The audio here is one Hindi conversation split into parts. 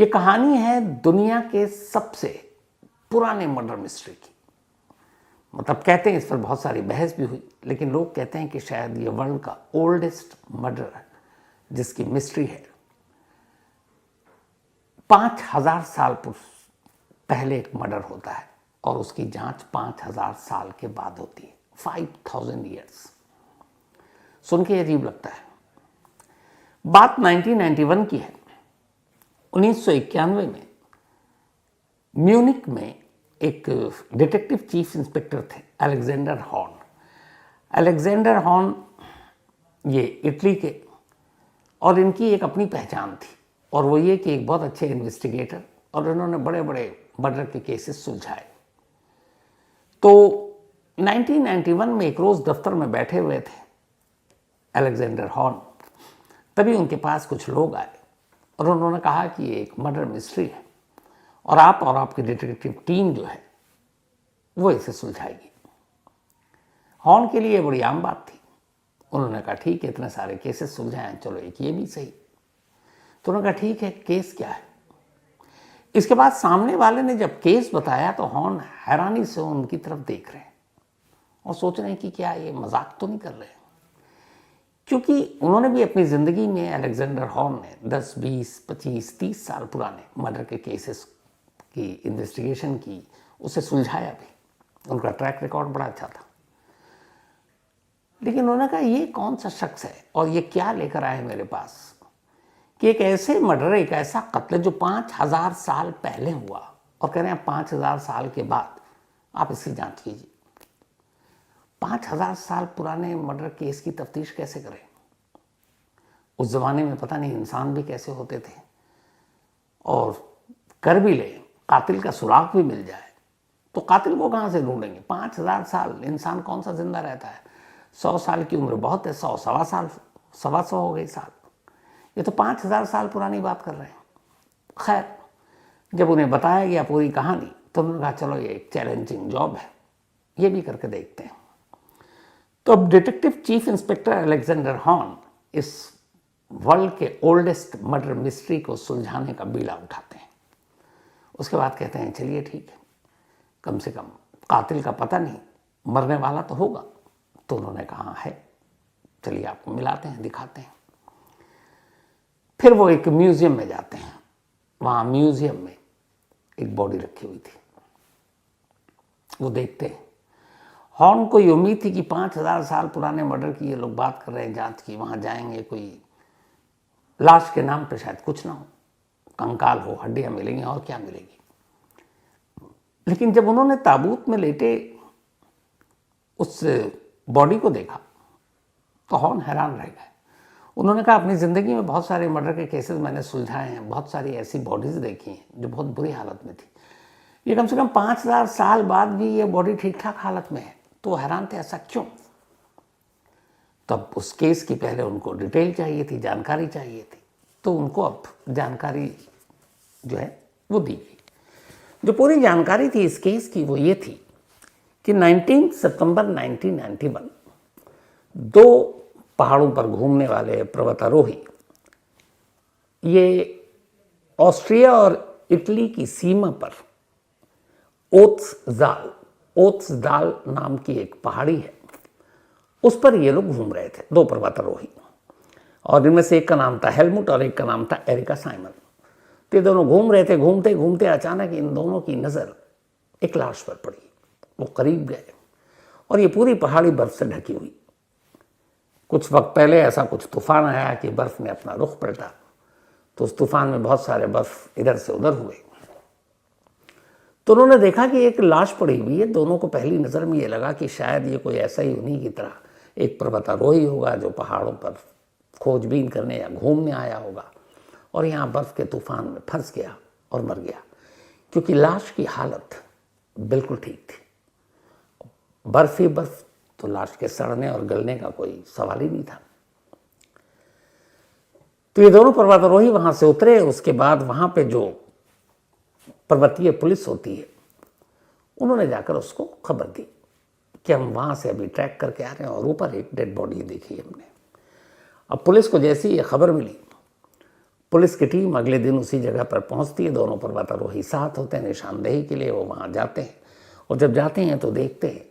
ये कहानी है दुनिया के सबसे पुराने मर्डर मिस्ट्री की। मतलब कहते हैं, इस पर बहुत सारी बहस भी हुई, लेकिन लोग कहते हैं कि शायद ये वर्ल्ड का ओल्डेस्ट मर्डर है जिसकी मिस्ट्री है। 5000 साल पहले एक मर्डर होता है और उसकी जांच 5000 साल के बाद होती है। 5000 ईयर्स। सुन के अजीब लगता है। बात 1991 की है। 1991 में म्यूनिक में एक डिटेक्टिव चीफ इंस्पेक्टर थे, अलेक्जेंडर हॉर्न। अलेक्जेंडर हॉर्न ये इटली के, और इनकी एक अपनी पहचान थी, और वो ये कि एक बहुत अच्छे इन्वेस्टिगेटर, और इन्होंने बड़े बड़े मर्डर के केसेस सुलझाए। तो 1991 में एक रोज़ दफ्तर में बैठे हुए थे अलेक्जेंडर हॉर्न। तभी उनके पास कुछ लोग आए और उन्होंने कहा कि ये एक मर्डर मिस्ट्री है और आप और आपकी डिटेक्टिव टीम जो है वो इसे सुलझाएगी। हॉर्न के लिए बड़ी आम बात थी। उन्होंने कहा ठीक है, इतने सारे केसेस सुलझाएं, चलो एक ये भी सही। तो उन्होंने कहा ठीक है, केस क्या है। इसके बाद सामने वाले ने जब केस बताया तो हॉर्न हैरानी से उनकी तरफ देख रहे हैं और सोच रहे हैं कि क्या ये मजाक तो नहीं कर रहे हैं, क्योंकि उन्होंने भी अपनी ज़िंदगी में, अलेक्जेंडर हॉर्न ने 10, 20, 25, 30 साल पुराने मर्डर के केसेस की इन्वेस्टिगेशन की, उसे सुलझाया भी। उनका ट्रैक रिकॉर्ड बड़ा अच्छा था। लेकिन उन्होंने कहा ये कौन सा शख्स है और ये क्या लेकर आए मेरे पास कि एक ऐसे मर्डर, एक ऐसा कत्ल जो 5000 साल पहले हुआ, और कह रहे हैं 5000 साल के बाद आप इसकी जांच कीजिए। 5000 साल पुराने मर्डर केस की तफ्तीश कैसे करें। उस जमाने में पता नहीं इंसान भी कैसे होते थे, और कर भी ले, कातिल का सुराग भी मिल जाए तो कातिल को कहां से ढूंढेंगे। 5000 साल इंसान कौन सा जिंदा रहता है। 100 साल की उम्र बहुत है, 100, सवा साल, 125 हो गई साल। ये तो 5000 साल पुरानी बात कर रहे हैं। खैर, जब उन्हें बताया गया पूरी कहानी तो उन्होंने कहा चलो ये एक चैलेंजिंग जॉब है, ये भी करके देखते हैं। तो अब detective chief inspector Alexander horn इस वर्ल्ड के ओल्डेस्ट मर्डर मिस्ट्री को सुलझाने का बीड़ा उठाते हैं। उसके बाद कहते हैं चलिए ठीक है, कम से कम कातिल का पता नहीं, मरने वाला तो होगा। तो उन्होंने कहा है, चलिए आपको मिलाते हैं, दिखाते हैं। फिर वो एक म्यूजियम में जाते हैं। वहाँ म्यूजियम में एक बॉडी रखी हुई थी, वो देखते हैं। हॉर्न को ये उम्मीद थी कि 5000 साल पुराने मर्डर की ये लोग बात कर रहे हैं, जांच की, वहाँ जाएंगे, कोई लाश के नाम पे शायद कुछ ना हो, कंकाल हो, हड्डियाँ मिलेंगी और क्या मिलेगी। लेकिन जब उन्होंने ताबूत में लेटे उस बॉडी को देखा तो हॉर्न हैरान रह गए। उन्होंने कहा अपनी ज़िंदगी में बहुत सारे मर्डर के केसेस मैंने सुलझाए हैं, बहुत सारी ऐसी बॉडीज़ देखी हैं जो बहुत बुरी हालत में थी, ये कम से कम 5000 साल बाद भी ये बॉडी ठीक ठाक हालत में है। तो हैरान थे, ऐसा क्यों। तब उस केस की पहले उनको डिटेल चाहिए थी, जानकारी चाहिए थी। तो उनको अब जानकारी जो है वो दी गई। जो पूरी जानकारी थी इस केस की वो ये थी कि 19 सितंबर 1991 दो पहाड़ों पर घूमने वाले पर्वतारोही, ये ऑस्ट्रिया और इटली की सीमा पर ओत्सदाल नाम की एक पहाड़ी है, उस पर ये लोग घूम रहे थे, दो पर्वतारोही। और इनमें से एक का नाम था हेलमुट और एक का नाम था एरिका साइमन। तो ये दोनों घूम रहे थे। घूमते घूमते अचानक इन दोनों की नज़र एक लाश पर पड़ी। वो करीब गए और ये पूरी पहाड़ी बर्फ से ढकी हुई। कुछ वक्त पहले ऐसा कुछ तूफान आया कि बर्फ ने अपना रुख पलटा, तो उस तूफान में बहुत सारे बर्फ इधर से उधर हुए। तो उन्होंने देखा कि एक लाश पड़ी हुई है। दोनों को पहली नज़र में ये लगा कि शायद ये कोई ऐसा ही उन्हीं की तरह एक पर्वतारोही होगा जो पहाड़ों पर खोजबीन करने या घूमने आया होगा और यहाँ बर्फ़ के तूफान में फंस गया और मर गया, क्योंकि लाश की हालत बिल्कुल ठीक थी। बर्फ़ ही बर्फ़, तो लाश के सड़ने और गलने का कोई सवाल ही नहीं था। तो ये दोनों पर्वतारोही वहाँ से उतरे। उसके बाद वहाँ पे जो पर्वतीय पुलिस होती है, उन्होंने जाकर उसको खबर दी कि हम वहाँ से अभी ट्रैक करके आ रहे हैं और ऊपर एक डेड बॉडी देखी हमने। अब पुलिस को जैसी ये खबर मिली, पुलिस की टीम अगले दिन उसी जगह पर पहुंचती है, दोनों पर्वतारोही साथ होते हैं निशानदेही के लिए। वो वहाँ जाते हैं और जब जाते हैं तो देखते हैं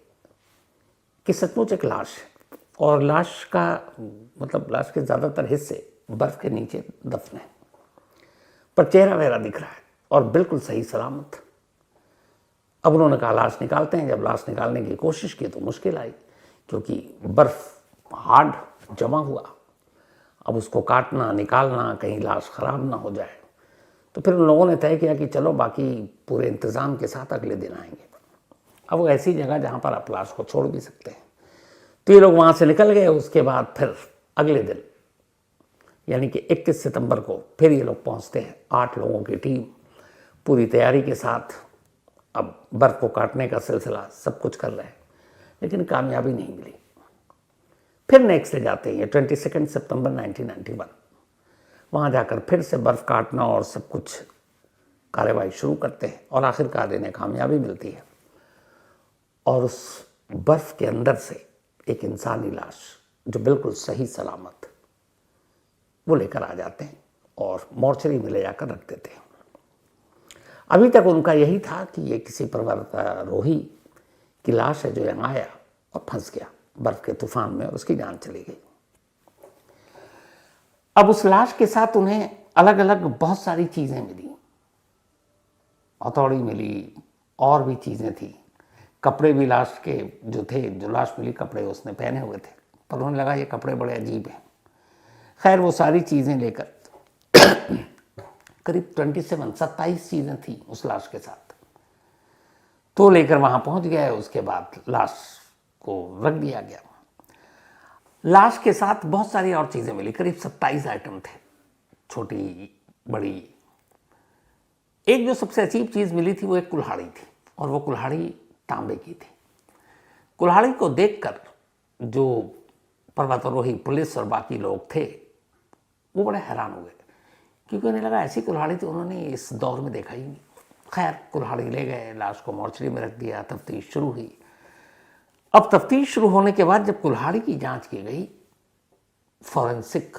कि सचमुच एक लाश है, और लाश का मतलब लाश के ज़्यादातर हिस्से बर्फ़ के नीचे दफन है, पर चेहरा वगैरह दिख रहा है और बिल्कुल सही सलामत। अब उन्होंने कहा लाश निकालते हैं। जब लाश निकालने की कोशिश की तो मुश्किल आई, क्योंकि बर्फ़ हार्ड जमा हुआ। अब उसको काटना निकालना, कहीं लाश ख़राब ना हो जाए। तो फिर उन लोगों ने तय किया कि चलो बाकी पूरे इंतज़ाम के साथ अगले दिन आएंगे। अब वो ऐसी जगह जहाँ पर आप लाश को छोड़ भी सकते हैं। तो ये लोग वहाँ से निकल गए। उसके बाद फिर अगले दिन यानी कि 21 सितंबर को फिर ये लोग पहुँचते हैं, 8 लोगों की टीम पूरी तैयारी के साथ। अब बर्फ़ को काटने का सिलसिला सब कुछ कर रहे हैं, लेकिन कामयाबी नहीं मिली। फिर नेक्स्ट डे जाते हैं 22 सितंबर 1991। वहाँ जाकर फिर से बर्फ़ काटना और सब कुछ कार्रवाई शुरू करते हैं और आखिरकार इन्हें कामयाबी मिलती है। और उस बर्फ़ के अंदर से एक इंसानी लाश जो बिल्कुल सही सलामत, वो लेकर आ जाते हैं और मॉर्चरी में ले जाकर रख देते हैं। अभी तक उनका यही था कि ये किसी पर्वतारोही की लाश है जो यहाँ आया और फंस गया बर्फ़ के तूफान में और उसकी जान चली गई। अब उस लाश के साथ उन्हें अलग अलग बहुत सारी चीज़ें मिली, हथौड़ी मिली और भी चीज़ें थी। कपड़े भी लाश के जो थे, जो लाश मिली कपड़े उसने पहने हुए थे, पर उन्हें लगा ये कपड़े बड़े अजीब हैं। खैर वो सारी चीज़ें लेकर करीब 27 चीज़ें थी उस लाश के साथ, तो लेकर वहाँ पहुँच गया। उसके बाद लाश को रख दिया गया। लाश के साथ बहुत सारी और चीज़ें मिली, करीब 27 आइटम थे, छोटी बड़ी। एक जो सबसे अजीब चीज़ मिली थी वो एक कुल्हाड़ी थी, और वो कुल्हाड़ी तांबे की थी। कुल्हाड़ी को देखकर जो पर्वतारोही पुलिस और बाकी लोग थे वो बड़े हैरान हुए, क्योंकि उन्हें लगा ऐसी कुल्हाड़ी तो उन्होंने इस दौर में देखा ही नहीं। खैर कुल्हाड़ी ले गए, लाश को मॉर्चरी में रख दिया, तफ्तीश शुरू हुई। अब तफ्तीश शुरू होने के बाद जब कुल्हाड़ी की जांच की गई फॉरेंसिक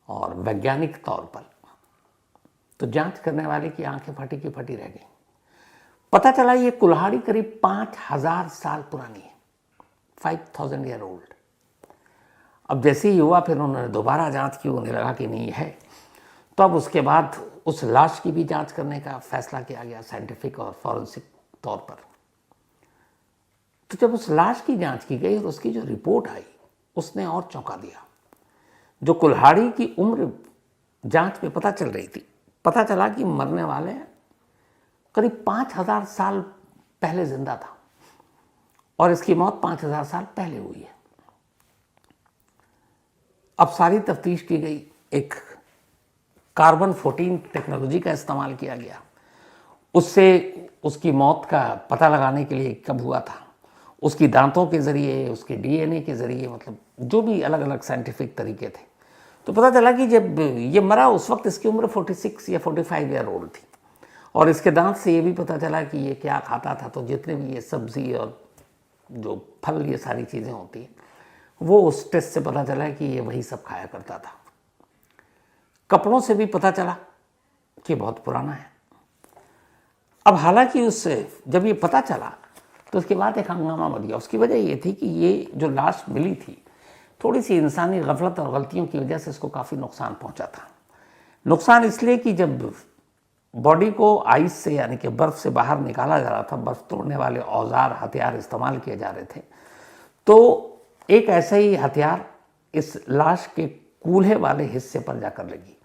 और वैज्ञानिक तौर पर, तो जांच करने वाले की आंखें फटी की फटी रह गई। पता चला ये कुल्हाड़ी करीब 5000 साल पुरानी है, 5000 ईयर ओल्ड। अब जैसे ही हुआ फिर उन्होंने दोबारा जांच की, उन्हें लगा कि नहीं है। तो अब उसके बाद उस लाश की भी जांच करने का फैसला किया गया साइंटिफिक और फॉरेंसिक तौर पर। तो जब उस लाश की जांच की गई और उसकी जो रिपोर्ट आई उसने और चौंका दिया। जो कुल्हाड़ी की उम्र जांच में पता चल रही थी, पता चला कि मरने वाले करीब 5000 साल पहले जिंदा था और इसकी मौत 5000 साल पहले हुई है। अब सारी तफ्तीश की गई, एक कार्बन 14 टेक्नोलॉजी का इस्तेमाल किया गया। उससे उसकी मौत का पता लगाने के लिए कब हुआ था, उसकी दांतों के ज़रिए, उसके डीएनए के ज़रिए, मतलब जो भी अलग अलग साइंटिफिक तरीके थे, तो पता चला कि जब ये मरा उस वक्त इसकी उम्र 46 या 45 ईयर ओल्ड थी। और इसके दांत से ये भी पता चला कि ये क्या खाता था। तो जितने भी ये सब्ज़ी और जो फल, ये सारी चीज़ें होती हैं, वो उस टेस्ट से पता चला कि ये वही सब खाया करता था। कपड़ों से भी पता चला कि बहुत पुराना है। अब हालांकि उससे जब ये पता चला तो उसके बाद एक हंगामा मच गया। उसकी वजह ये थी कि ये जो लाश मिली थी, थोड़ी सी इंसानी गफलत और गलतियों की वजह से इसको काफ़ी नुकसान पहुंचा था। नुकसान इसलिए कि जब बॉडी को आइस से यानी कि बर्फ़ से बाहर निकाला जा रहा था, बर्फ़ तोड़ने वाले औजार हथियार इस्तेमाल किए जा रहे थे, तो एक ऐसा ही हथियार इस लाश के कूल्हे वाले हिस्से पर जाकर लगी,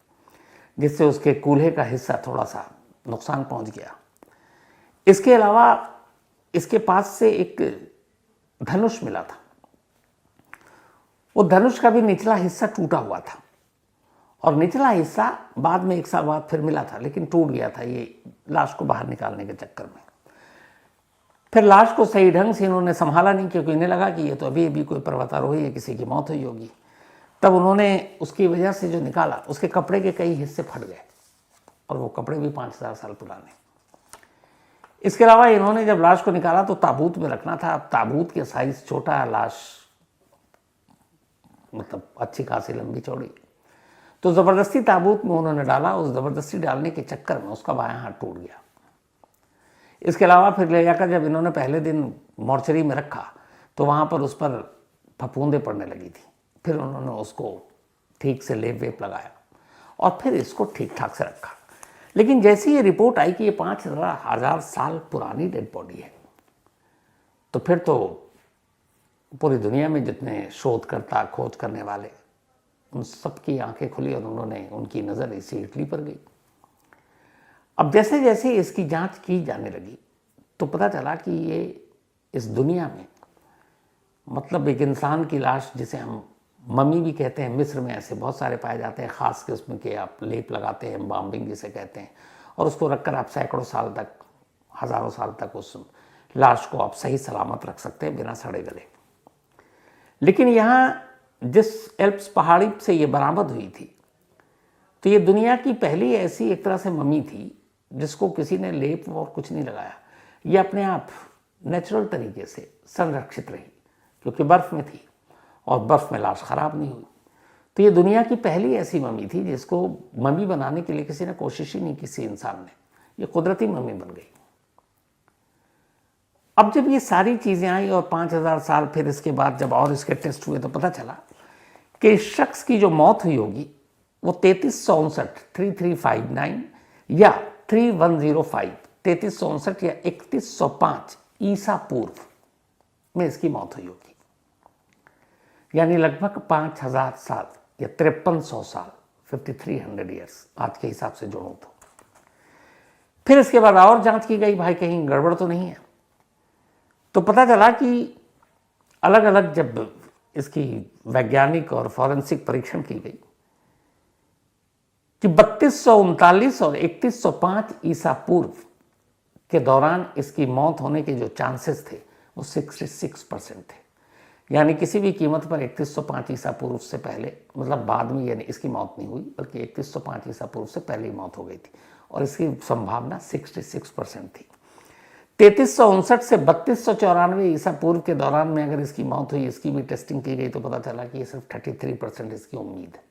जिससे उसके कूल्हे का हिस्सा थोड़ा सा नुकसान पहुंच गया। इसके अलावा इसके पास से एक धनुष मिला था, वो धनुष का भी निचला हिस्सा टूटा हुआ था, और निचला हिस्सा बाद में 1 साल बाद फिर मिला था, लेकिन टूट गया था ये लाश को बाहर निकालने के चक्कर में। फिर लाश को सही ढंग से इन्होंने संभाला नहीं, क्योंकि इन्हें लगा कि ये तो अभी अभी कोई पर्वतारोही है, किसी की मौत हुई होगी। तब उन्होंने उसकी वजह से जो निकाला, उसके कपड़े के कई हिस्से फट गए, और वो कपड़े भी 5000 साल पुराने। इसके अलावा इन्होंने जब लाश को निकाला तो ताबूत में रखना था। अब ताबूत के साइज छोटा, लाश मतलब अच्छी खासी लंबी चौड़ी, तो ज़बरदस्ती ताबूत में उन्होंने डाला। उस ज़बरदस्ती डालने के चक्कर में उसका बायां हाथ टूट गया। इसके अलावा फिर ले जाकर जब इन्होंने पहले दिन मॉर्चरी में रखा तो वहाँ पर उस पर फफूंदे पड़ने लगी थी। फिर उन्होंने उसको ठीक से लेप वेप लगाया और फिर इसको ठीक ठाक से रखा। लेकिन जैसी ये रिपोर्ट आई कि ये 5,000 साल पुरानी डेड बॉडी है, तो फिर तो पूरी दुनिया में जितने शोधकर्ता, खोज करने वाले, उन सबकी आंखें खुली और उन्होंने उनकी नज़र इसी इटली पर गई। अब जैसे जैसे इसकी जांच की जाने लगी तो पता चला कि ये इस दुनिया में, मतलब एक इंसान की लाश जिसे हम मम्मी भी कहते हैं, मिस्र में ऐसे बहुत सारे पाए जाते हैं, ख़ास किस्म के आप लेप लगाते हैं, एम्बाल्मिंग जिसे कहते हैं, और उसको रखकर आप सैकड़ों साल तक, हज़ारों साल तक उस लाश को आप सही सलामत रख सकते हैं बिना सड़े गले। लेकिन यहाँ जिस एल्प्स पहाड़ी से ये बरामद हुई थी, तो ये दुनिया की पहली ऐसी एक तरह से मम्मी थी जिसको किसी ने लेप और कुछ नहीं लगाया। ये अपने आप नेचुरल तरीके से संरक्षित रही क्योंकि बर्फ़ में थी और बर्फ़ में लाश ख़राब नहीं हुई। तो ये दुनिया की पहली ऐसी मम्मी थी जिसको मम्मी बनाने के लिए किसी ने कोशिश ही नहीं, किसी इंसान ने, ये कुदरती मम्मी बन गई। अब जब ये सारी चीज़ें आई और 5,000 साल फिर इसके बाद जब और इसके टेस्ट हुए तो पता चला कि इस शख्स की जो मौत हुई होगी वो 3359 या 3105, 3359 या 3105 ईसा पूर्व में इसकी मौत हुई होगी, यानी लगभग 5,000 साल या 5300 साल, 5300 ईयर्स आज के हिसाब से जोड़ो तो। फिर इसके बाद और जांच की गई, भाई कहीं गड़बड़ तो नहीं है। तो पता चला कि अलग अलग जब इसकी वैज्ञानिक और फॉरेंसिक परीक्षण की गई कि 3239 और 3105 ईसा पूर्व के दौरान इसकी मौत होने के जो चांसेस थे वो 66% थे। यानी किसी भी कीमत पर 3105 ईसा पूर्व से पहले, मतलब बाद में यानी इसकी मौत नहीं हुई, बल्कि 3105 ईसा पूर्व से पहले ही मौत हो गई थी और इसकी संभावना 66% थी। 3359 से 3294 ईसा पूर्व के दौरान में अगर इसकी मौत हुई, इसकी भी टेस्टिंग की गई तो पता चला कि ये सिर्फ 33% इसकी उम्मीद है।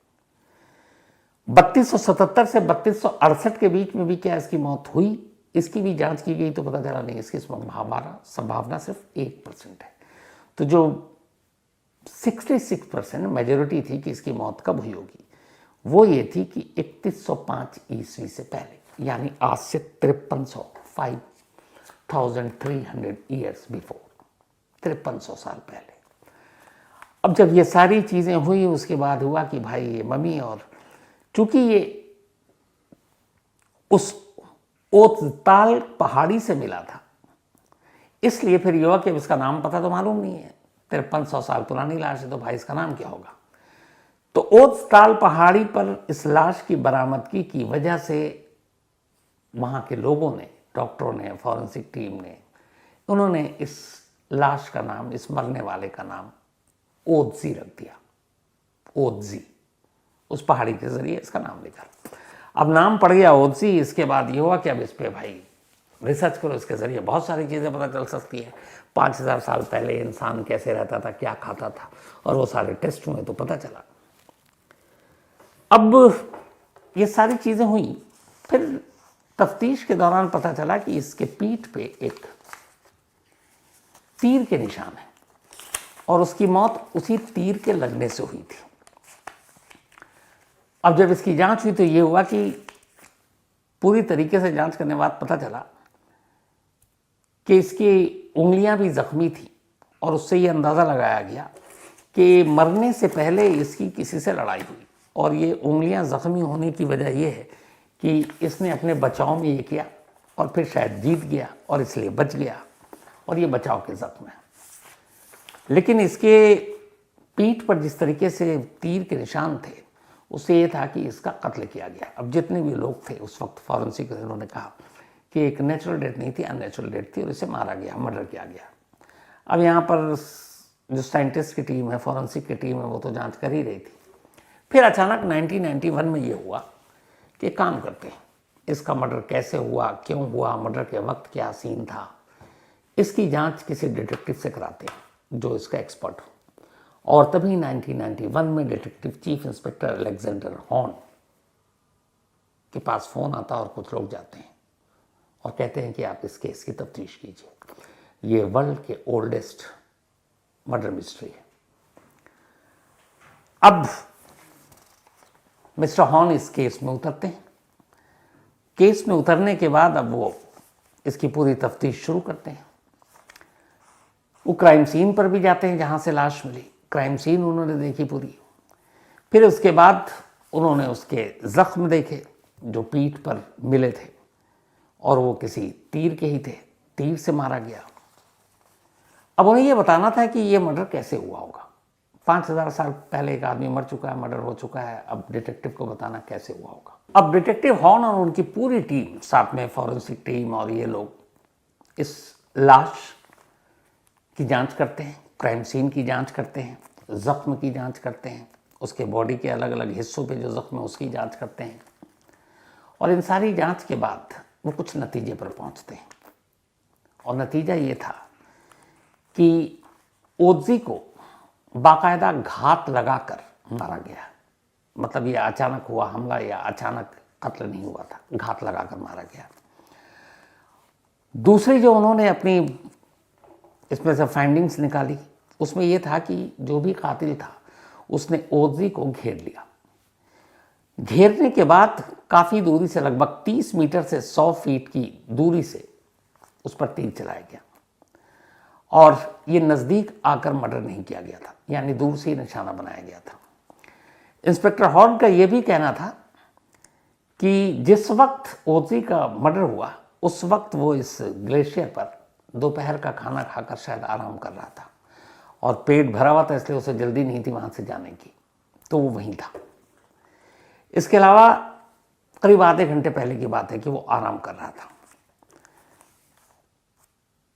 3277 से 3268 के बीच में भी क्या इसकी मौत हुई, इसकी भी जांच की गई तो पता चला नहीं, इसकी संभावना सिर्फ 1% है। तो जो 66% मेजॉरिटी थी कि इसकी मौत कब हुई होगी, वो ये थी कि 3105 ईस्वी से पहले, यानी आज से 5300 ईयर्स बिफोर, 5300 साल पहले। अब जब ये सारी चीज़ें हुई उसके बाद हुआ कि भाई ये मम्मी, और चूंकि ये उस ओतताल पहाड़ी से मिला था इसलिए फिर युवा के इसका नाम पता तो मालूम नहीं है, 5300 साल पुरानी लाश है तो भाई इसका नाम क्या होगा। तो ओतताल पहाड़ी पर इस लाश की बरामदगी की वजह से वहाँ के लोगों ने, डॉक्टरों ने, फॉरेंसिक टीम ने, उन्होंने इस लाश का नाम, इस मरने वाले का नाम ओदजी रख दिया। ओदजी, उस पहाड़ी के जरिए इसका नाम लिखा। अब नाम पड़ गया ओदजी। इसके बाद ये हुआ कि अब इस पे भाई रिसर्च करो, इसके जरिए बहुत सारी चीज़ें पता चल सकती है। 5,000 साल पहले इंसान कैसे रहता था, क्या खाता था, और वो सारे टेस्ट हुए तो पता चला। अब ये सारी चीज़ें हुई, फिर तफ्तीश के दौरान पता चला कि इसके पीठ पे एक तीर के निशान है और उसकी मौत उसी तीर के लगने से हुई थी। अब जब इसकी जांच हुई तो ये हुआ कि पूरी तरीके से जांच करने के बाद पता चला कि इसकी उंगलियां भी जख्मी थी और उससे ये अंदाज़ा लगाया गया कि मरने से पहले इसकी किसी से लड़ाई हुई, और ये उंगलियां जख्मी होने की वजह यह है कि इसने अपने बचाव में ये किया और फिर शायद जीत गया और इसलिए बच गया, और ये बचाव के जख्म है। लेकिन इसके पीठ पर जिस तरीके से तीर के निशान थे उससे ये था कि इसका कत्ल किया गया। अब जितने भी लोग थे उस वक्त फॉरेंसिक, उन्होंने कहा कि एक नेचुरल डेथ नहीं थी, अननेचुरल डेथ थी और इसे मारा गया, मर्डर किया गया। अब यहाँ पर जो साइंटिस्ट की टीम है, फॉरेंसिक की टीम है, वो तो जांच कर ही रही थी। फिर अचानक 1991 में ये हुआ कि काम करते हैं, इसका मर्डर कैसे हुआ, क्यों हुआ, मर्डर के वक्त क्या सीन था, इसकी जांच किसी डिटेक्टिव से कराते हैं जो इसका एक्सपर्ट हो। और तभी 1991 में detective chief inspector Alexander horn के पास फोन आता और कुछ लोग जाते हैं और कहते हैं कि आप इस केस की तफ्तीश कीजिए, ये वर्ल्ड के ओल्डेस्ट मर्डर मिस्ट्री है। अब मिस्टर हॉर्न इस केस में उतरते हैं। केस में उतरने के बाद अब वो इसकी पूरी तफ्तीश शुरू करते हैं। वो क्राइम सीन पर भी जाते हैं जहां से लाश मिली, क्राइम सीन उन्होंने देखी पूरी। फिर उसके बाद उन्होंने उसके जख्म देखे जो पीठ पर मिले थे और वो किसी तीर के ही थे, तीर से मारा गया। अब उन्हें ये बताना था कि ये मर्डर कैसे हुआ होगा। 5000 साल पहले एक आदमी मर चुका है, मर्डर हो चुका है, अब डिटेक्टिव को बताना कैसे हुआ होगा। अब डिटेक्टिव हॉर्न और उनकी पूरी टीम, साथ में फॉरेंसिक टीम और ये लोग इस लाश की जांच करते हैं, क्राइम सीन की जांच करते हैं, जख्म की जांच करते हैं, उसके बॉडी के अलग अलग हिस्सों पे जो जख्म है उसकी जांच करते हैं। और इन सारी जांच के बाद वो कुछ नतीजे पर पहुंचते हैं। और नतीजा ये था कि ओजी को बाकायदा घात लगाकर मारा गया। मतलब ये अचानक हुआ हमला या अचानक कत्ल नहीं हुआ था, घात लगाकर मारा गया। दूसरी जो उन्होंने अपनी इसमें से फाइंडिंग्स निकाली, उसमें यह था कि जो भी कातिल था उसने ओजी को घेर लिया। घेरने के बाद काफ़ी दूरी से, लगभग 30 मीटर से 100 फीट की दूरी से उस पर तीर चलाया गया और ये नज़दीक आकर मर्डर नहीं किया गया था, यानी दूर से ही निशाना बनाया गया था। इंस्पेक्टर हॉर्न का यह भी कहना था कि जिस वक्त ओजी का मर्डर हुआ उस वक्त वो इस ग्लेशियर पर दोपहर का खाना खाकर शायद आराम कर रहा था और पेट भरा हुआ था, इसलिए उसे जल्दी नहीं थी वहाँ से जाने की, तो वो वहीं था। इसके अलावा करीब आधे घंटे पहले की बात है कि वो आराम कर रहा था।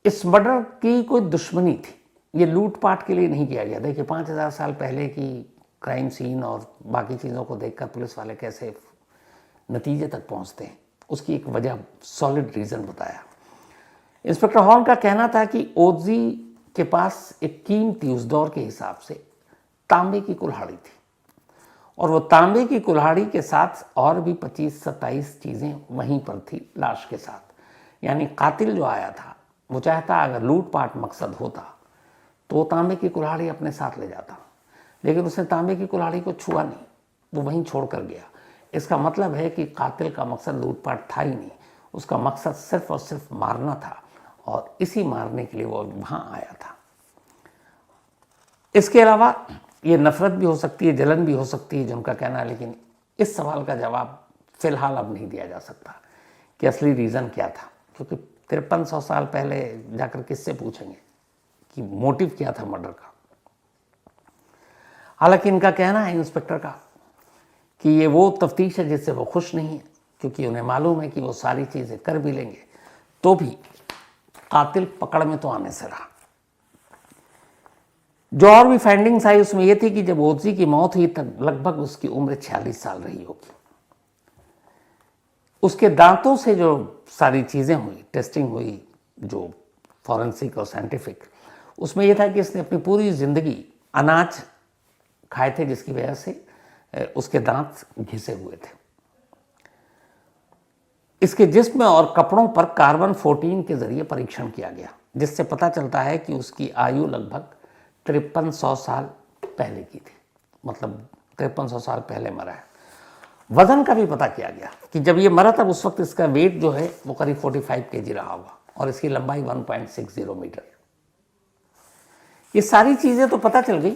इस मर्डर की कोई दुश्मनी थी, ये लूटपाट के लिए नहीं किया गया। देखिए 5000 साल पहले की क्राइम सीन और बाकी चीज़ों को देखकर पुलिस वाले कैसे नतीजे तक पहुंचते हैं, उसकी एक वजह, सॉलिड रीज़न बताया। इंस्पेक्टर हॉर्न का कहना था कि ओजी के पास एक कीमती, उस दौर के हिसाब से, तांबे की कुल्हाड़ी थी और वो तांबे की कुल्हाड़ी के साथ और भी 25-27 चीज़ें वहीं पर थी लाश के साथ। यानी कातिल जो आया था वो चाहता अगर लूटपाट मकसद होता तो तांबे की कुल्हाड़ी अपने साथ ले जाता, लेकिन उसने तांबे की कुल्हाड़ी को छुआ नहीं, वो वहीं छोड़ कर गया। इसका मतलब है कि कातिल का मकसद लूटपाट था ही नहीं, उसका मकसद सिर्फ और सिर्फ मारना था और इसी मारने के लिए वो वहाँ आया था। इसके अलावा ये नफरत भी हो सकती है, जलन भी हो सकती है जो उनका कहना है, लेकिन इस सवाल का जवाब फिलहाल अब नहीं दिया जा सकता कि असली रीज़न क्या था, क्योंकि 5300 साल पहले जाकर किससे पूछेंगे कि मोटिव क्या था मर्डर का। हालांकि इनका कहना है इंस्पेक्टर का कि ये वो तफ्तीश है जिससे वो खुश नहीं है, क्योंकि उन्हें मालूम है कि वो सारी चीज़ें कर भी लेंगे तो भी कातिल पकड़ में तो आने से रहा। जो और भी फाइंडिंग्स आई उसमें यह थी कि जब ओजी की मौत हुई तब लगभग उसकी उम्र 46 साल रही होगी। उसके दांतों से जो सारी चीज़ें हुई, टेस्टिंग हुई जो फॉरेंसिक और साइंटिफिक, उसमें यह था कि इसने अपनी पूरी ज़िंदगी अनाज खाए थे जिसकी वजह से उसके दांत घिसे हुए थे। इसके जिस्म और कपड़ों पर कार्बन 14 के जरिए परीक्षण किया गया, जिससे पता चलता है कि उसकी आयु लगभग 5300 साल पहले की थी, मतलब 5300 साल पहले मरा है। वजन का भी पता किया गया कि जब ये मरा तब उस वक्त इसका वेट जो है वो करीब 45 kg रहा होगा और इसकी लंबाई 1.60 मीटर। ये सारी चीज़ें तो पता चल गई,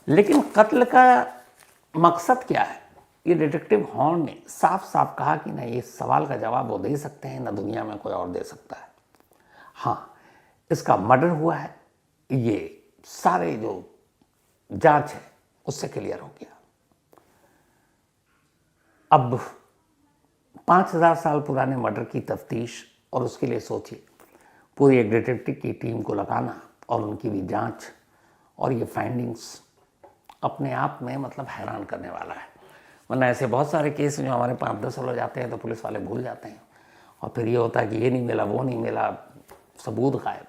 लेकिन कत्ल का मकसद क्या है ये डिटेक्टिव हॉर्न ने साफ साफ कहा कि ना ये सवाल का जवाब वो दे सकते हैं, ना दुनिया में कोई और दे सकता है। हाँ, इसका मर्डर हुआ है, ये सारे जो जांच है उससे क्लियर हो गया। अब 5000 साल पुराने मर्डर की तफ्तीश और उसके लिए सोचिए पूरी एक डिटेक्टिव की टीम को लगाना और उनकी भी जांच और ये फाइंडिंग्स अपने आप में मतलब हैरान करने वाला है। वरना ऐसे बहुत सारे केस जो हमारे 5-10 साल हो जाते हैं तो पुलिस वाले भूल जाते हैं और फिर ये होता है कि ये नहीं मिला, वो नहीं मिला, सबूत गायब।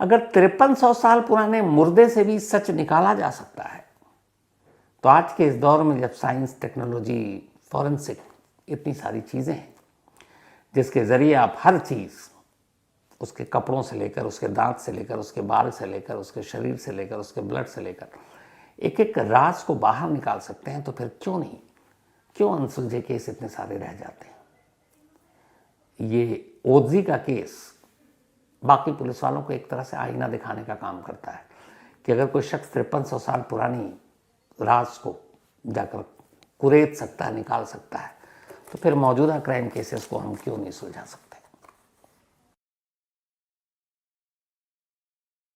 अगर 5300 साल पुराने मुर्दे से भी सच निकाला जा सकता है, तो आज के इस दौर में जब साइंस, टेक्नोलॉजी, फॉरेंसिक, इतनी सारी चीज़ें हैं जिसके ज़रिए आप हर चीज़, उसके कपड़ों से लेकर, उसके दांत से लेकर, उसके बाल से लेकर, उसके शरीर से लेकर, उसके ब्लड से लेकर एक एक राज को बाहर निकाल सकते हैं, तो फिर क्यों नहीं, क्यों अनसुलझे केस इतने सारे रह जाते हैं। ये ओजी का केस बाकी पुलिस वालों को एक तरह से आईना दिखाने का काम करता है कि अगर कोई शख्स 5300 साल पुरानी राज को जाकर कुरेद सकता है, निकाल सकता है, तो फिर मौजूदा क्राइम केसेस को हम क्यों नहीं सुलझा सकते।